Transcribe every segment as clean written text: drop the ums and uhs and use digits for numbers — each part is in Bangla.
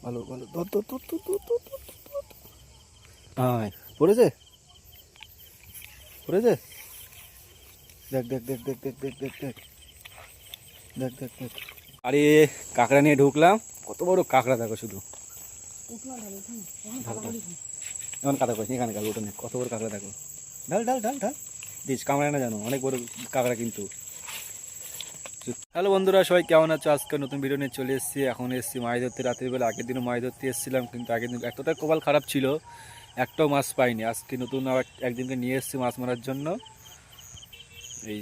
ভালো ভালো ধর ধর ধর ধর ধর ধর ধর ধর। আয় পড়েছে পড়েছে, দেখ দেখ দেখ দেখ দেখ দেখ দেখ দেখ দেখ দেখ দেখ। আরে কাঁকড়া নিয়ে ঢুকলাম, কত বড় কাঁকড়া দেখো শুধু। এমন কাদা করছি এখানে কাকড়া উঠোনে, কত বড় কাঁকড়া দেখো। ঢাল ঢাল ঢাল ঢাল দিস, কামড়ায় না জানো, অনেক বড় কাঁকড়া কিন্তু। হ্যালো বন্ধুরা, সবাই কেমন আছো? আজকে নতুন ভিডিও নিয়ে চলে এসেছি। এখন এসেছি মাছ ধরতে রাতের বেলা। আগের দিনও মাছ ধরতে এসেছিলাম, কিন্তু আগের দিন এতটাই কপাল খারাপ ছিল, একটাও মাছ পাইনি। আজকে নতুন আবার একদিনকে নিয়ে এসেছি মাছ মারার জন্য। এই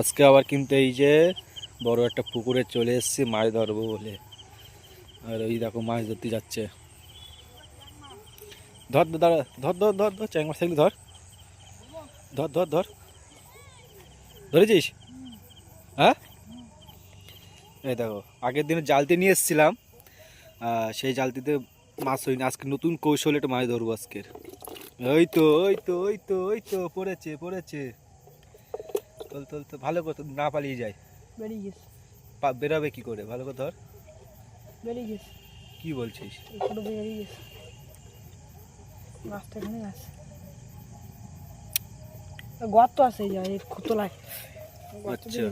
আজকে আবার কিন্তু এই যে বড় একটা পুকুরে চলে এসেছি মাছ ধরবো বলে। আর ওই দেখো মাছ ধরতে যাচ্ছে। ধর ধর ধর ধর ধর ধর চ্যাং মাছ থাকলে ধর ধর ধর ধর। ধরেছিস? হ্যাঁ, এই দেখো আগের দিনে জালতি নিয়ে এসেছিলাম, সেই জালতিতে মাছ হয়নি। আজকে নতুন কৌশলে একটা মাছ ধরবো আজকের। ওই তো ওই তো ওই তো ওই তো পড়েছে পড়েছে। তোল তোল তো, ভালো করে না পালিয়ে যায়। বেরিয়ে গেছে। বেরাবে কি করে? ভালো করে ধর। বেরিয়ে গেছে। কি বলছিস? ছোট বেরিয়ে গেছে, মাছটা এখানে আছে। গর্ত আছে এই খুতলায়। আচ্ছা,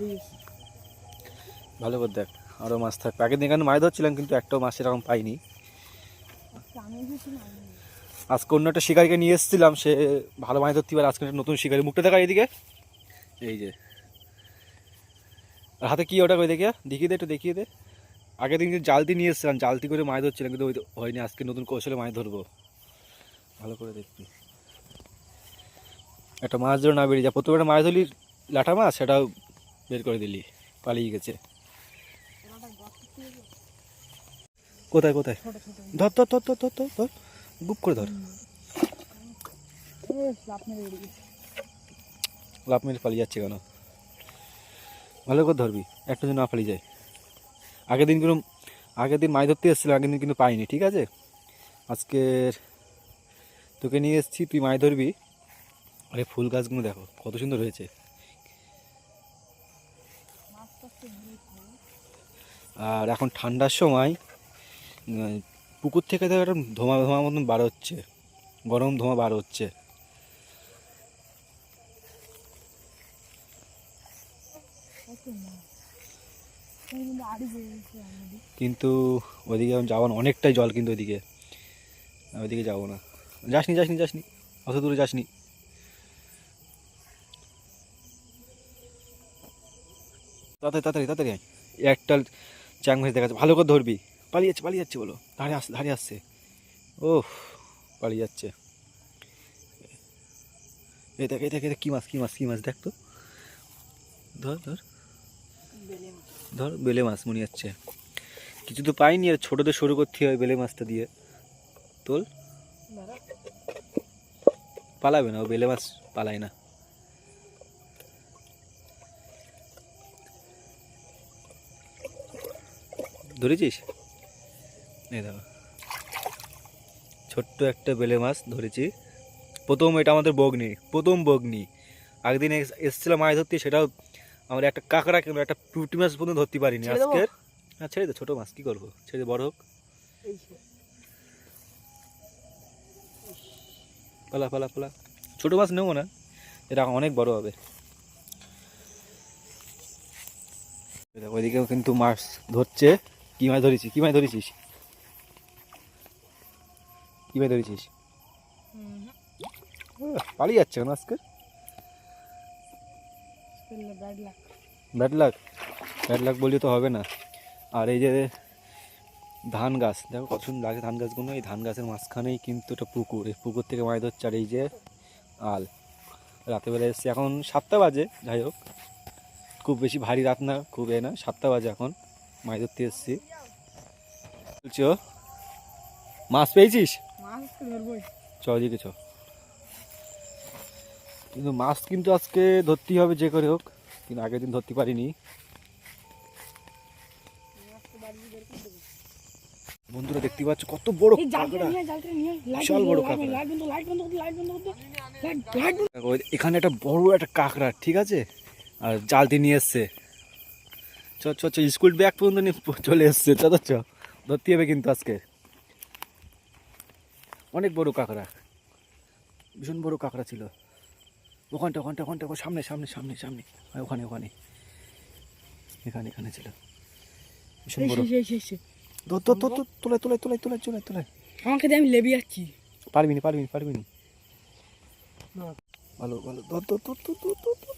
ভালো করে দেখ, আরও মাছ থাকবে। আগের দিন এখানে মাছ ধরছিলাম, কিন্তু একটাও মাছ এরকম পাইনি। আজকে অন্য একটা শিকারিকে নিয়ে এসেছিলাম, সে ভালো মাছ ধরতে পারে। আজকে একটা নতুন শিকারি, মুখটা দেখা এদিকে, এই যে আর হাতে কি ওটা করে দেখিয়ে দেখিয়ে দে, একটু দেখিয়ে দে। আগের দিন কিন্তু জালতি নিয়ে এসেছিলাম, জালতি করে মাছ ধরছিলাম, কিন্তু ওই হয়নি। আজকে নতুন কৌশলে মাছ ধরবো, ভালো করে দেখবি। একটা মাছ ধরে না বেরিয়ে যা, প্রথমে একটা মাছ ধরলি লাঠা মাছ, সেটাও বের করে দিলি, পালিয়ে গেছে। কোথায় কোথায়? ধর ধর ধর ধর ধর ধর ধর, গুপ করে ধর। লাফ মেরে পালিয়ে যাচ্ছে কেন? ভালো করে ধরবি, একটা জন্য না পালিয়ে যায়। আগের দিন মাছ ধরতে এসেছিলাম, আগের দিন কিন্তু পাইনি, ঠিক আছে? আজকের তোকে নিয়ে এসেছি, তুই মাছ ধরবি। আরে ফুল গাছগুলো দেখো কত সুন্দর হয়েছে। আর এখন ঠান্ডার সময় পুকুর থেকে দেখো একটা ধোঁয়া ধোঁয়া মতন বার হচ্ছে, গরম ধোঁয়া বার হচ্ছে। কিন্তু ওইদিকে যাবো না, অনেকটাই জল কিন্তু ওইদিকে, ওইদিকে যাবো না। যাসনি যাসনি যাসনি, অত দূরে যাসনি। তাড়াতাড়ি তাড়াতাড়ি তাড়াতাড়ি আয়। একটা চ্যাং মাছ দেখা যাচ্ছে, ভালো করে ধরবি। পালিয়ে যাচ্ছে বলো, ধারে আসছে। ওহ, পালিয়ে যাচ্ছে। এই দেখ এই দেখ, কি মাছ কি মাছ কি মাছ দেখ তো। ধর ধর ধর, বেলে মাছ মনে যাচ্ছে। কিছু তো পাইনি, আর ছোটোদের শুরু করতে হয় বেলে মাছটা দিয়ে। তোল, পালাবে না ও, বেলে মাছ পালায় না। ধরেছিস? এই দেখো ছোট্ট একটা বেলে মাছ ধরেছি, প্রথম। এটা আমাদের বগনি, প্রথম বগনি। আগদিন এসেছিলাম মাছ ধরতে, সেটাও আমরা একটা কাঁকড়া কিংবা একটা পুঁটি মাছ পর্যন্ত ধরতে পারিনি আজকের। হ্যাঁ ছেড়ে দে, ছোটো মাছ কী করবো, ছেড়ে দে, বড় হোক। পালা পালা পালা, ছোটো মাছ নেবো না, এটা অনেক বড় হবে। ওইদিকেও কিন্তু মাছ ধরছে। কি মাছ ধরেছিস? কি মাছ ধরেছিস? কি মাছ ধরেছিস? পালিয়ে যাচ্ছে কেন আজকে? ব্যাড লাক, ব্যাড লাক বললে তো হবে না। আর এই যে ধান গাছ দেখো কত সুন্দর লাগে, ধান গাছগুলো। এই ধান গাছের মাঝখানেই কিন্তু একটা পুকুর, এই পুকুর থেকে মাছ ধরছে। আর এই যে আল, রাতেরবেলা এসছে, এখন 7টা বাজে। যাই হোক, খুব বেশি ভারী রাত না, খুব না, 7টা বাজে এখন। মাছ ধরতে এসছি। বলছো মাছ পেয়েছিস? চ দিকে চ। কিন্তু মাছ কিন্তু আজকে ধরতেই হবে যে করে হোক, কিন্তু আগের দিন ধরতে পারিনি। বন্ধুরা দেখতে পাচ্ছ কত বড় কাঁকড়া, বিশাল বড় কাঁকড়া। এখানে একটা বড় একটা কাঁকড়া, ঠিক আছে? আর জালতি নিয়ে এসছে, চ চ চ স্কুল ব্যাগ পর্যন্ত নিয়ে চলে এসছে, চ চ চ ধরতে হবে কিন্তু আজকে। অনেক বড় কাঁকড়া, ভীষণ বড় কাঁকড়া ছিল। ওখানটা ওখানটা ওখানটা সামনে সামনে সামনে সামনে, ওখানে ওখানে এখানে এখানে ছিল ভীষণ বড়। ধর ধর ধর ধর, তোলাই তোলাই তোলাই তোলাই তোলাই তোলাই। আমাকে দিয়ে আমি লেবি যাচ্ছি। পারবি না পারবি না পারবি না। ভালো ভালো, ধর ধর ধর ধর ধর ধর ধর।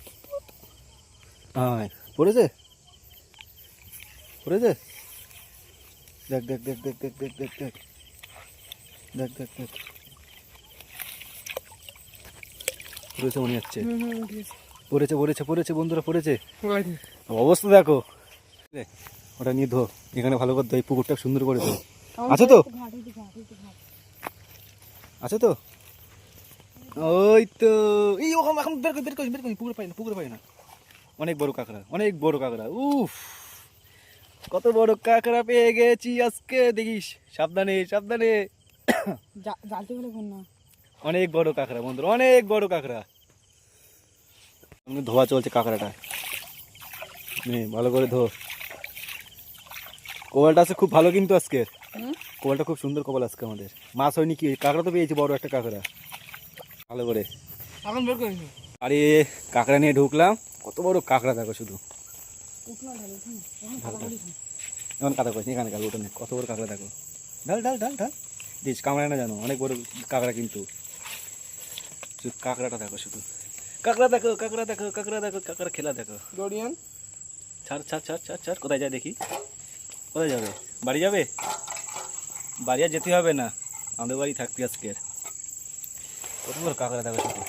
হ্যাঁ পড়েছে পড়েছে, দেখ দেখ দেখ দেখ দেখ দেখ দেখ দেখ দেখ দেখ দেখ, পড়েছে মনে হচ্ছে। পড়েছে পড়েছে পড়েছে বন্ধুরা, পড়েছে। অবস্থা দেখো, ওটা নিয়ে ধো, এখানে ভালো করে ধো, এই পুকুরটা সুন্দর করে ধো। আছে তো আছে তো, ওই তো এই ওখানে এখন বের করি বের করি বের করি, পুকুরে পাই না পুকুরে পাই না। অনেক বড় কাঁকড়া, অনেক বড় কাঁকড়া। উফ, কত বড় কাঁকড়া পেয়ে গেছি আজকে, দেখিস। সাবধানে সাবধানে, জালতে গেলে কোন না। অনেক বড় কাঁকড়া বন্ধুরা, অনেক বড় কাঁকড়া। ধোয়া চলছে কাঁকড়াটা, নে ভালো করে ধো। কোয়ালটা আছে খুব ভালো কিন্তু আজকে, কোয়ালটা খুব সুন্দর কোয়াল আজকে আমাদের। মাছ হয়নি কি, কাঁকড়া তো পেয়েছি বড় একটা কাঁকড়া। ভালো করে এখন বের করে আরে কাঁকড়া নিয়ে ঢুকলাম, কত বড় কাঁকড়া দেখো শুধু। এখন কাঁদা করছি এখানে কাঁকড়া, ওটা নেই, কত বড় কাঁকড়া দেখো। ঢাল ঢাল ঢাল ঢাল, দিস কামড়ায় না জানো, অনেক বড় কাঁকড়া কিন্তু। শুধু কাঁকড়াটা দেখো শুধু, কাঁকড়া দেখো কাঁকড়া দেখো কাঁকড়া দেখো, কাঁকড়া খেলা দেখো। দড়িয়ান ছাড় ছাড় ছাড় ছাড় ছাড়, কোথায় যায় দেখি, কোথায় যাবে? বাড়ি যাবে? বাড়ি আর যেতে হবে না, আমাদের বাড়ি থাকবি আজকের। কত বড় কাঁকড়া দেখো শুধু।